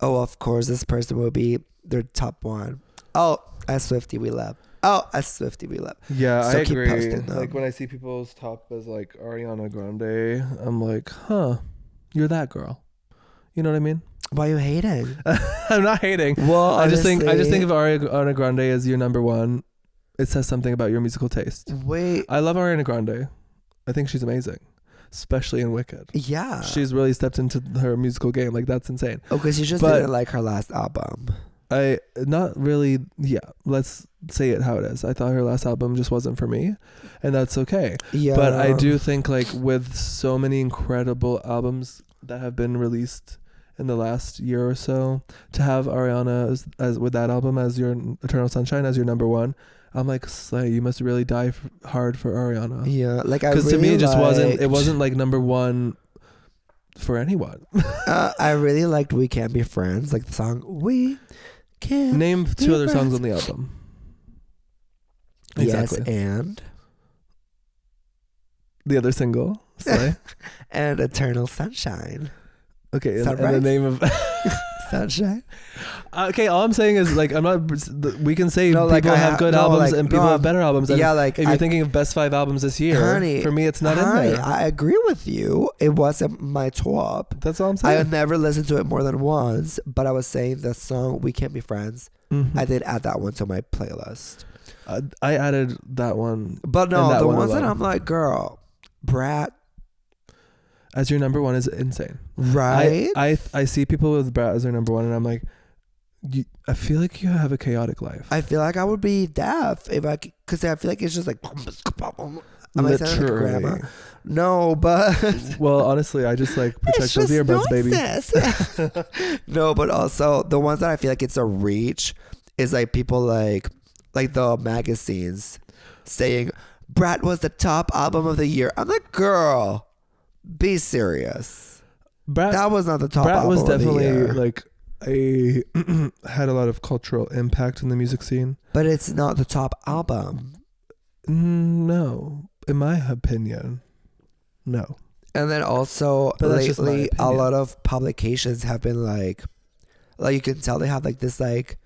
oh, of course this person will be their top one. Oh, as Swiftie we love. Oh, as Swiftie we love. Yeah, so I keep agree. posting them. Like when I see people's top as like Ariana Grande, I'm like, huh, you're that girl. You know what I mean? Why are you hating? I'm not hating. Well, I just think if Ariana Grande is your number one, it says something about your musical taste. Wait. I love Ariana Grande. I think she's amazing, especially in Wicked. Yeah. She's really stepped into her musical game. Like, that's insane. Oh, because you just didn't like her last album. Not really. Yeah. Let's say it how it is. I thought her last album just wasn't for me, and that's okay. Yeah. But I do think, like, with so many incredible albums that have been released in the last year or so, to have Ariana as with that album as your Eternal Sunshine as your number one, I'm like, Slay, you must really die hard for Ariana. Yeah, like because really to me it wasn't like number one for anyone. I really liked We Can't Be Friends, like the song We Can't. Name two other songs on the album. Exactly. Yes, and the other single, Slay. And Eternal Sunshine. Okay, and the name of Sunshine. Okay, all I'm saying is, like, I'm not. We can say people have good albums and people have better albums. And yeah, like if you're thinking of best 5 albums this year, honey, for me, it's not in there. I agree with you. It wasn't my top. That's all I'm saying. I never listened to it more than once, but I was saying the song "We Can't Be Friends." I did add that one to my playlist. I added that one, but no, the ones that I'm like, girl, Brat. As your number one is insane, right? I see people with Brat as their number one, and I'm like, I feel like you have a chaotic life. I feel like I would be deaf if because I feel like it's just like. Literally. No, but well, honestly, I just like protect those earbuds, baby. No, but also the ones that I feel like it's a reach is like people like the magazines saying Brat was the top album of the year. I'm like, girl. Be serious. That was not the top album was definitely of the year. Like had a lot of cultural impact in the music scene. But it's not the top album. No. In my opinion. No. And then also lately a lot of publications have been like you can tell they have like this like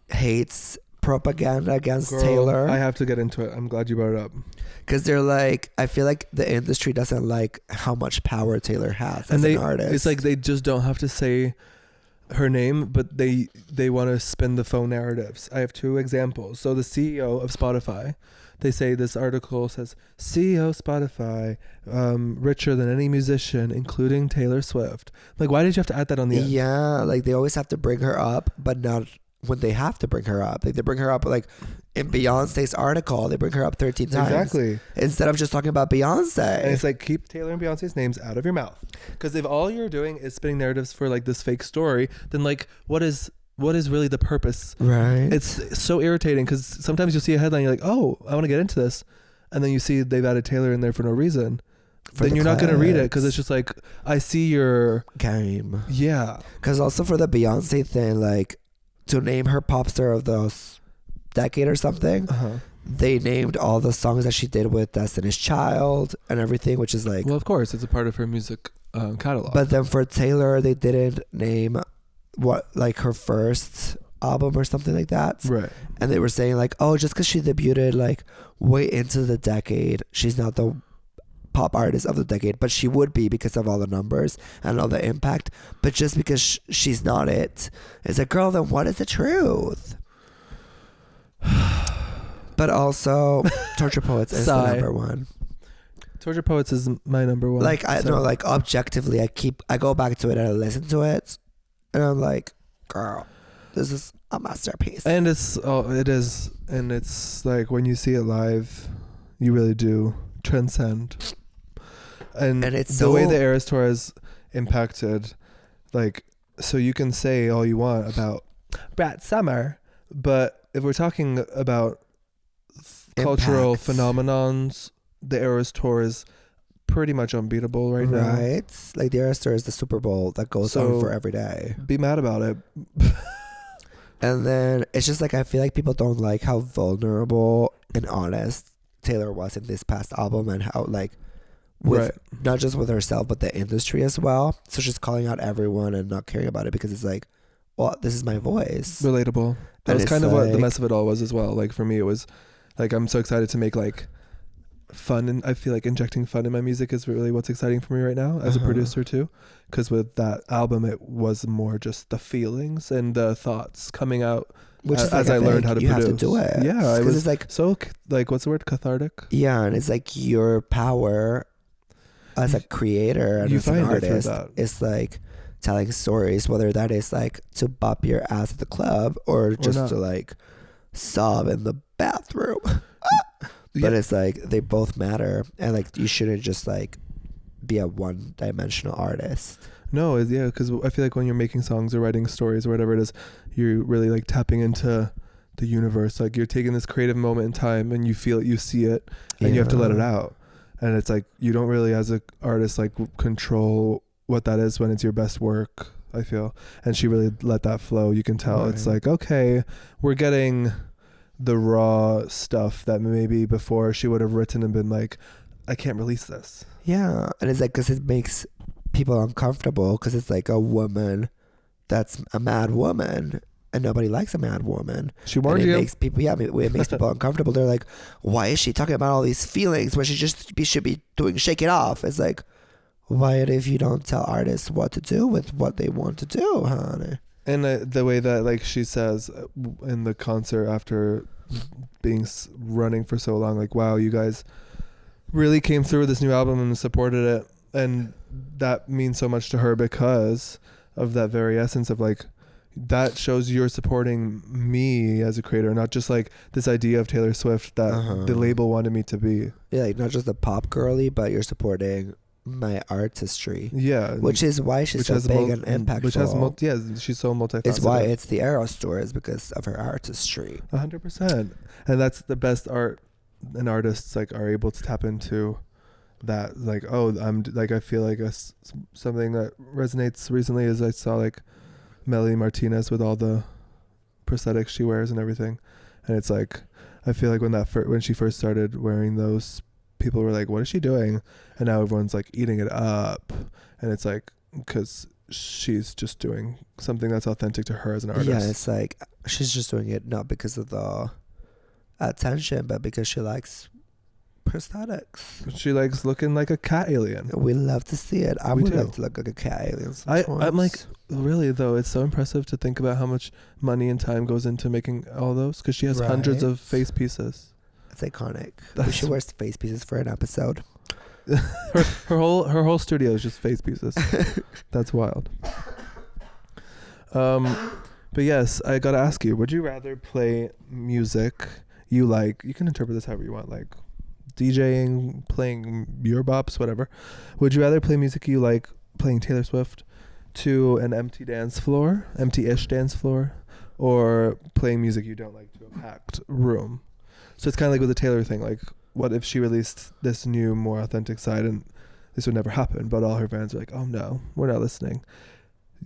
hates propaganda against Taylor. I have to get into it. I'm glad you brought it up. Because they're like, I feel like the industry doesn't like how much power Taylor has as an artist. It's like they just don't have to say her name, but they want to spin the phone narratives. I have 2 examples. So the CEO of Spotify, they say this article says, CEO Spotify, richer than any musician, including Taylor Swift. Like, why did you have to add that on the end? Yeah, like they always have to bring her up, but not when they have to bring her up. Like they bring her up like in Beyonce's article, they bring her up 13 times. Exactly. Instead of just talking about Beyonce. And it's like, keep Taylor and Beyonce's names out of your mouth. Because if all you're doing is spinning narratives for like this fake story, then like what is really the purpose? Right. It's so irritating because sometimes you'll see a headline, you're like, oh, I want to get into this. And then you see they've added Taylor in there for no reason. Then you're not going to read it because it's just like, I see your game. Yeah. Because also for the Beyonce thing, like to name her pop star of the decade or something, they named all the songs that she did with Destiny's Child and everything, which is like, well, of course, it's a part of her music catalog. But then for Taylor, they didn't name what like her first album or something like that. Right. And they were saying like, oh, just because she debuted like way into the decade, she's not the pop artist of the decade, but she would be because of all the numbers and all the impact. But just because she's not it's like, girl, then what is the truth? But also Torture Poets is the number one. Torture Poets is my number one. Like I know, like objectively, I go back to it and I listen to it and I'm like, girl, this is a masterpiece. And it is, and it's like when you see it live, you really do transcend. And it's the way the Eras Tour has impacted, like, so you can say all you want about Brat Summer, but if we're talking about cultural phenomenons, the Eras Tour is pretty much unbeatable right now. Right? Like the Eras Tour is the Super Bowl that goes on for every day. Be mad about it. And then it's just like, I feel like people don't like how vulnerable and honest Taylor was in this past album and how like, with not just with herself but the industry as well. So she's calling out everyone and not caring about it because it's like, well, this is my voice. Relatable. That was kind of what the mess of it all was as well. Like for me, it was like, I'm so excited to make like fun, and I feel like injecting fun in my music is really what's exciting for me right now as a producer too. Because with that album, it was more just the feelings and the thoughts coming out. Which is as I learned how to produce. You have to do it. Yeah, it was it's like so like, what's the word? Cathartic. Yeah, and it's like your power as a creator and as an artist is like telling stories, whether that is like to bop your ass at the club or just to like sob in the bathroom. But it's like they both matter, and like you shouldn't just like be a one-dimensional artist. No, yeah, because I feel like when you're making songs or writing stories or whatever it is, you're really like tapping into the universe. Like you're taking this creative moment in time and you feel it, you see it, and you have to let it out. And it's like you don't really, as an artist, like control what that is when it's your best work, I feel. And she really let that flow. You can tell it's like, okay, we're getting the raw stuff that maybe before she would have written and been like, I can't release this. Yeah. And it's like, because it makes people uncomfortable because it's like a woman that's a mad woman. And nobody likes a mad woman. She warned you. It makes people, it makes people uncomfortable. They're like, why is she talking about all these feelings when she should be doing Shake It Off? It's like, why if you don't tell artists what to do with what they want to do, honey? And the way that like she says in the concert after being running for so long, like, wow, you guys really came through with this new album and supported it. And that means so much to her because of that very essence of like, that shows you're supporting me as a creator, not just like this idea of Taylor Swift that the label wanted me to be. Yeah, like not just a pop girly, but you're supporting my artistry. Yeah, which is why she's so big and impactful. Which has she's so multifaceted. It's why it's the Eras Tour is because of her artistry. 100%, and that's the best art and artists like are able to tap into. That like, oh, I'm like, I feel like something that resonates recently is I saw like Melanie Martinez with all the prosthetics she wears and everything, and it's like I feel like when she first started wearing those, people were like, what is she doing? And now everyone's like eating it up, and it's like because she's just doing something that's authentic to her as an artist. Yeah, it's like she's just doing it not because of the attention, but because she likes prosthetics. She likes looking like a cat alien. We love to see it. I would love to look like a cat alien sometimes. I'm like, really though, it's so impressive to think about how much money and time goes into making all those, because she has hundreds of face pieces. It's iconic. We should wear face pieces for an episode. her whole studio is just face pieces. That's wild. But yes, I gotta ask you, would you rather play music you like? You can interpret this however you want, like DJing, playing your bops, whatever. Would you rather play music you like, playing Taylor Swift, to an empty-ish dance floor, or playing music you don't like to a packed room? So it's kind of like with the Taylor thing, like what if she released this new, more authentic side, and this would never happen, but all her fans are like, oh no, we're not listening.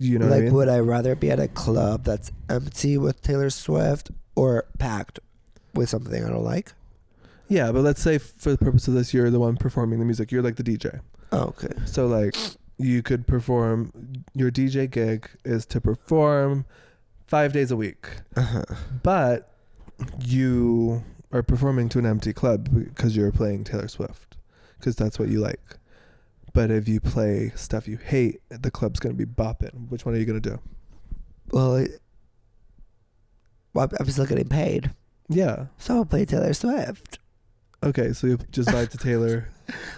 You know like, what I mean? would I rather be at a club that's empty with Taylor Swift or packed with something I don't like? Yeah, but let's say for the purpose of this, you're the one performing the music. You're like the DJ. Oh, okay. So like you could perform, your DJ gig is to perform 5 days a week. Uh-huh. But you are performing to an empty club because you're playing Taylor Swift, because that's what you like. But if you play stuff you hate, the club's going to be bopping. Which one are you going to do? Well, I'm still getting paid. Yeah. So I'll play Taylor Swift. Okay, so you just vibe to Taylor.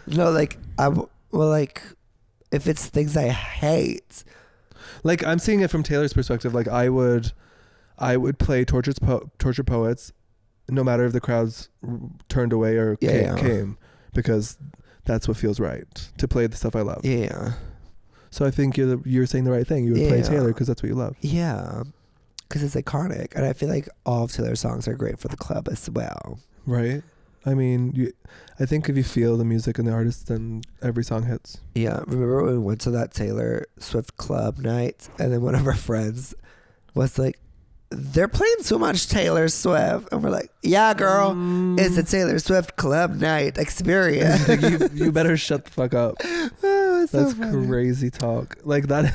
No, like, if it's things I hate. Like, I'm seeing it from Taylor's perspective. Like, I would play Tortured Poets no matter if the crowds turned away or came, because that's what feels right, to play the stuff I love. Yeah. So I think you're saying the right thing. You would play Taylor because that's what you love. Yeah. Because it's iconic. And I feel like all of Taylor's songs are great for the club as well. Right? I mean, I think if you feel the music and the artist, then every song hits. Yeah. Remember when we went to that Taylor Swift club night, and then one of our friends was like, they're playing too much Taylor Swift. And we're like, yeah, girl, it's a Taylor Swift club night experience. you better shut the fuck up. Oh, that's so crazy talk. Like that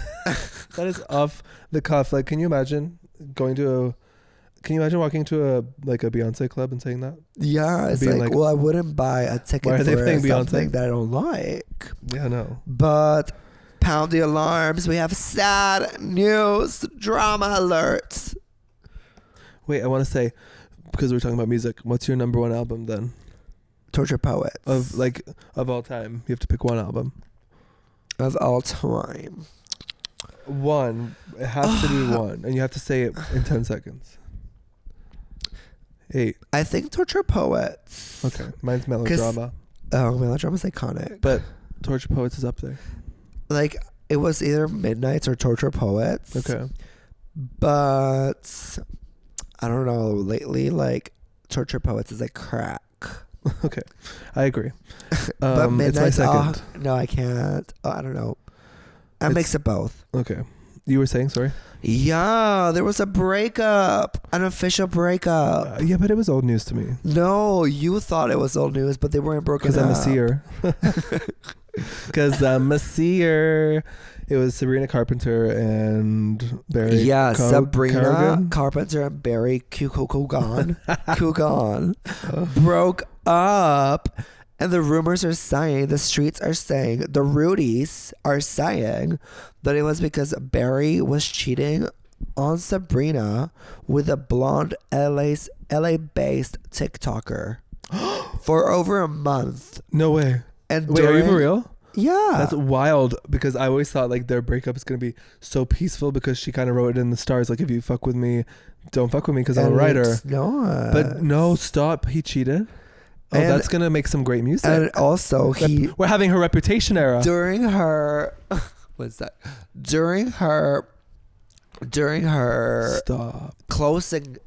is off the cuff. Like, can you imagine walking to a Beyonce club and saying that? Yeah, it's like, well, I wouldn't buy a ticket why are they playing something Beyonce that I don't like. Yeah, no. But pound the alarms. We have sad news, drama alerts. Wait, I want to say, because we're talking about music, what's your number one album then? Tortured Poets. Of all time. You have to pick one album. Of all time. One. It has to be one. And you have to say it in 10 seconds. 8. I think Tortured Poets. Okay. Mine's Melodrama. Oh, Melodrama's iconic. But Tortured Poets is up there. Like, it was either Midnights or Tortured Poets. Okay. But I don't know. Lately, like, Tortured Poets is like crack. Okay. I agree. But Midnights, it's my second. No, I can't. I don't know. I mix it both. Okay. You were saying, sorry? Yeah, there was a breakup. An official breakup. Yeah, but it was old news to me. No, you thought it was old news, but they weren't broken up. Because I'm a seer. Because I'm a seer. It was Sabrina Carpenter and Barry. Yeah, Sabrina Carrigan? Carpenter and Barry Kugan broke up. And the rumors are saying, the streets are saying, the Rudies are saying that it was because Barry was cheating on Sabrina with a blonde LA-based TikToker for over a month. No way. And wait, are you for real? Yeah. That's wild, because I always thought like their breakup is going to be so peaceful, because she kind of wrote it in the stars, like, if you fuck with me, don't fuck with me because I'm a writer. No. But no, stop. He cheated. Oh, and that's going to make some great music. And also we're having her Reputation era. During her Stop. closing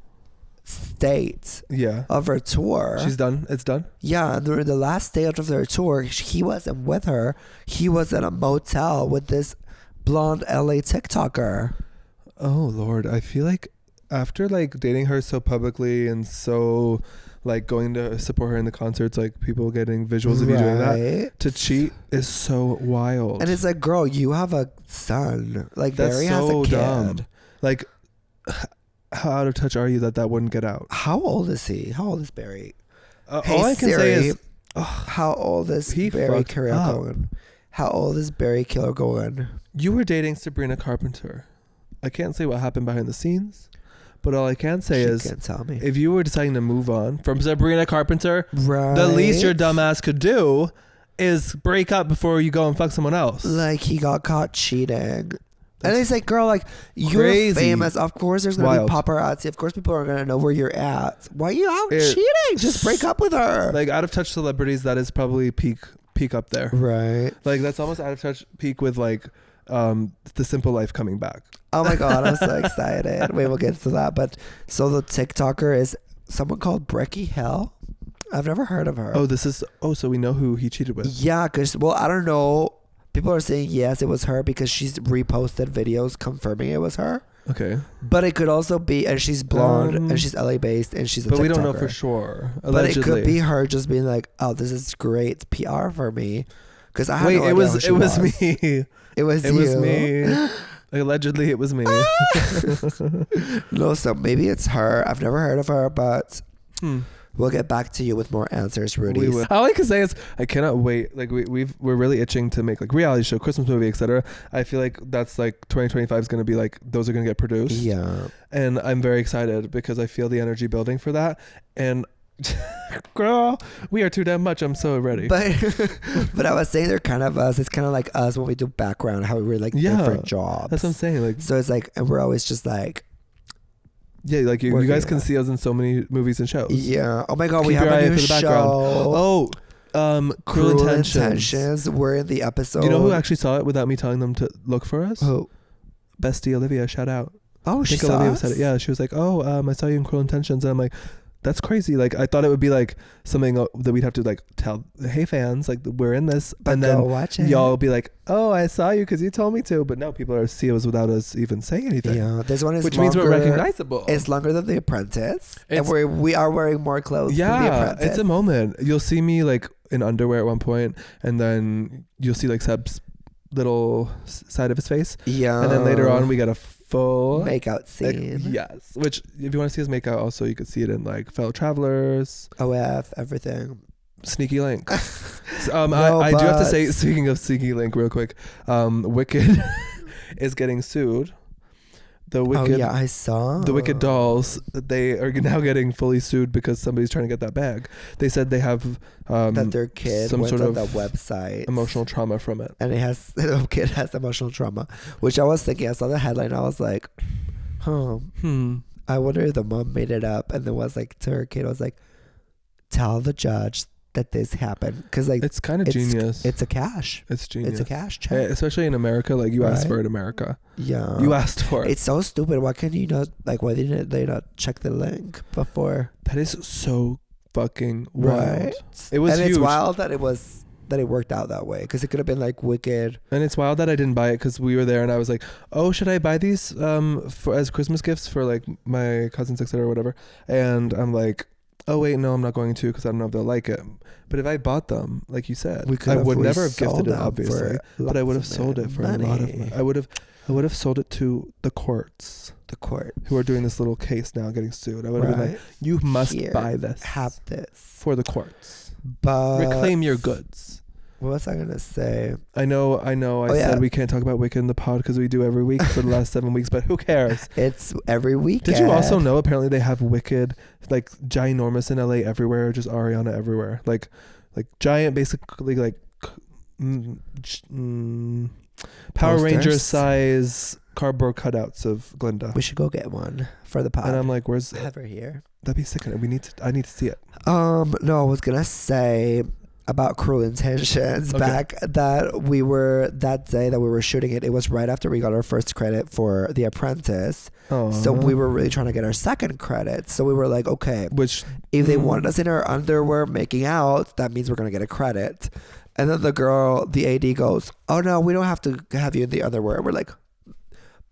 state of her tour. She's done. It's done. Yeah, and during the last day of their tour, he wasn't with her. He was in a motel with this blonde LA TikToker. Oh Lord, I feel like after like dating her so publicly and so like going to support her in the concerts, like people getting visuals of you doing that, to cheat is so wild. And it's like, girl, you have a son. Like, that's Barry so has a kid. Dumb. Like, how out of touch are you that wouldn't get out? How old is he? How old is Barry? Hey, all I can say is, how old is Barry Killer going? How old is Barry Killer going? You were dating Sabrina Carpenter. I can't say what happened behind the scenes, but all I can say is, can't tell me. If you were deciding to move on from Sabrina Carpenter, right, the least your dumbass could do is break up before you go and fuck someone else. Like, he got caught cheating. And it's like, girl, like, you're crazy. famous. Of course there's going to be paparazzi. Of course people are going to know where you're at. Why are you out cheating? Just break up with her. Like, out of touch celebrities, that is probably peak up there. Right. Like, that's almost out of touch peak with, like, The Simple Life coming back. Oh my God, I'm so excited. Wait, we'll get to that. But so the TikToker is someone called Brecky Hell. I've never heard of her. So we know who he cheated with. Yeah, because, well, I don't know. People are saying yes, it was her because she's reposted videos confirming it was her. Okay. But it could also be, and she's blonde and she's LA based and she's a TikToker. But we don't know for sure. Allegedly. But it could be her just being like, oh, this is great PR for me. Because I had no idea it was me. It was me. Allegedly, it was me. No, so maybe it's her. I've never heard of her, but we'll get back to you with more answers, Rudy. We will. All I can say is I cannot wait. Like we're really itching to make like reality show, Christmas movie, etc. I feel like that's like 2025 is going to be like those are going to get produced. Yeah. And I'm very excited because I feel the energy building for that. And girl, we are too damn much. I'm so ready. But I was saying they're kind of us. It's kind of like us when we do background, how we're like different jobs. That's what I'm saying. Like, so it's like, and we're always just like, yeah, like you guys can see us in so many movies and shows. Yeah. Oh my God, we have a new show. Cruel Intentions. We're in the episode. You know who actually saw it without me telling them to look for us? Who? Bestie Olivia. Shout out. Oh, she saw Olivia us? said it. Yeah, she was like, I saw you in Cruel Intentions, and I'm like, that's crazy. Like, I thought it would be like something that we'd have to like tell, hey fans, like we're in this, but and then watch it. Y'all be like, oh, I saw you because you told me to. But no, people see us without us even saying anything. Yeah, this one is which longer, means we're recognizable. It's longer than The Apprentice, and we are wearing more clothes. Yeah, than The Apprentice. it's a moment. You'll see me like in underwear at one point, and then you'll see like Seb's little side of his face. Yeah, and then later on we got a full makeout scene. Yes, which if you want to see his makeout, also you could see it in like Fellow Travelers, OF, everything. Sneaky Link. I do have to say, speaking of Sneaky Link, real quick, Wicked is getting sued. The Wicked, I saw the Wicked dolls. They are now getting fully sued because somebody's trying to get that bag. They said they have that their kid some went sort on of that website, emotional trauma from it, and the kid has emotional trauma. Which I was thinking, I saw the headline, I was like, I wonder if the mom made it up and then was like to her kid, I was like, tell the judge that this happened, because like it's kind of genius. It's a cash. It's genius. It's a cash check, especially in America. Like you asked for it in America. Yeah, you asked for it. It's so stupid. Why can't you not like? Why didn't they not check the link before? That is so fucking wild. Right? It was and huge. It's wild that it worked out that way, because it could have been like Wicked. And it's wild that I didn't buy it because we were there and I was like, oh, should I buy these as Christmas gifts for like my cousins, etc. or whatever? And I'm like, oh wait, no, I'm not going to, because I don't know if they'll like it. But if I bought them, like you said, I would never have gifted it, obviously, but I would have sold it for a lot of money. I would have sold it to the courts. The court, who are doing this little case now, getting sued. I would have been like, you must buy this. Have this for the courts. But reclaim your goods. What was I gonna say? I know. I said we can't talk about Wicked in the pod because we do every week for the last 7 weeks, but who cares? It's every week. Did you also know apparently they have Wicked like ginormous in LA everywhere, just Ariana everywhere, like giant, basically like Power Rangers size cardboard cutouts of Glinda. We should go get one for the pod. And I'm like, where's I have her here? That'd be sick. I need to see it. No, I was gonna say about Cruel Intentions, back that day that we were shooting it was right after we got our first credit for The Apprentice. So we were really trying to get our second credit. So we were like, okay, if they wanted us in our underwear making out, that means we're gonna get a credit. And then the AD goes, oh no, we don't have to have you in the underwear. We're like,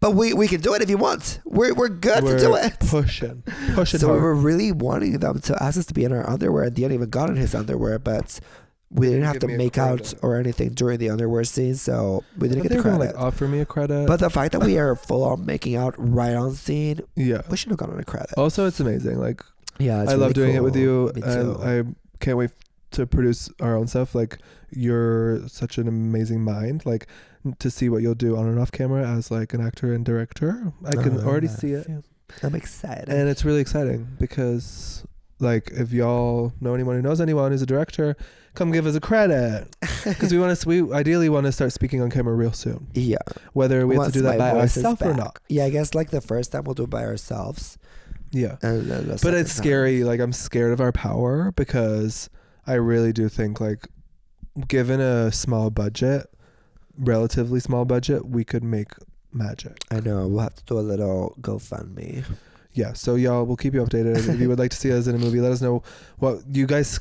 but we can do it if you want. We're good to do it. Pushing so hard. we were really wanting them to ask us to be in our underwear, and Dion even got in his underwear, but we didn't have to make out or anything during the underwear scene, so we didn't get the credit. Like, offer me a credit. But the fact that we are full on making out right on scene, yeah, we should have gotten a credit. Also, it's amazing. Like, yeah, it's I love doing it with you. Me too. I can't wait to produce our own stuff. Like, you're such an amazing mind. Like, to see what you'll do on and off camera as like an actor and director, I can already see it. I'm excited, and it's really exciting because like if y'all know anyone who knows anyone who's a director, come give us a credit, because we ideally want to start speaking on camera real soon. Yeah, whether we have to do that by ourselves or not. Yeah, I guess like the first time we'll do it by ourselves. Yeah, and then but it's scary. Like I'm scared of our power, because I really do think like given a relatively small budget, we could make magic. I know. We'll have to do a little GoFundMe. Yeah, so y'all, we'll keep you updated. If you would like to see us in a movie, let us know what do you guys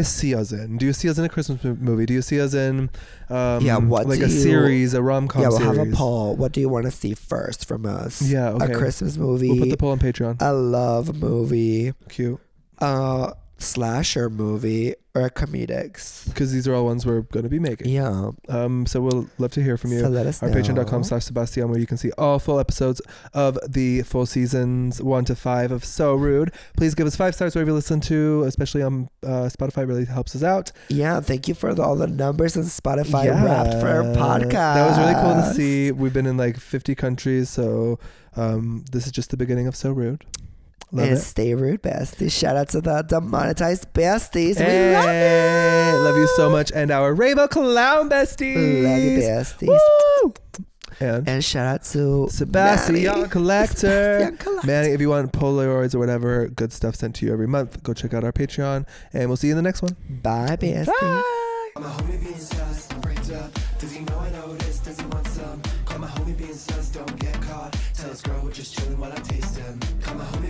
see us in? Do you see us in a Christmas movie? Do you see us in series, a rom-com series? Yeah, we'll have a poll. What do you want to see first from us? Yeah, okay. A Christmas movie. We'll put the poll on Patreon. A love movie. Cute. Slasher movie, or comedics, because these are all ones we're going to be making. Yeah. So we'll love to hear from you. So let us know. Patreon.com/Sebastian, where you can see all full episodes of the full seasons 1 to 5 of So Rude. Please give us 5 stars wherever you listen to, especially on Spotify. It really helps us out. Yeah, thank you for all the numbers and Spotify wrapped for our podcast. That was really cool to see. We've been in like 50 countries, so this is just the beginning of So Rude. Love and it. Stay rude, besties. Shout out to the demonetized besties. Hey, we love it. Love you so much. And our Rainbow Clown besties. Love you, besties. Woo! And shout out to Sebastian Collector. Manny, if you want Polaroids or whatever, good stuff sent to you every month, go check out our Patreon. And we'll see you in the next one. Bye, besties. Bye. I'm a homie being sus, breaked up. Does he know I noticed? Does he want some? Call my homie being sus, don't get caught. Tell his girl we're just chilling while I taste him.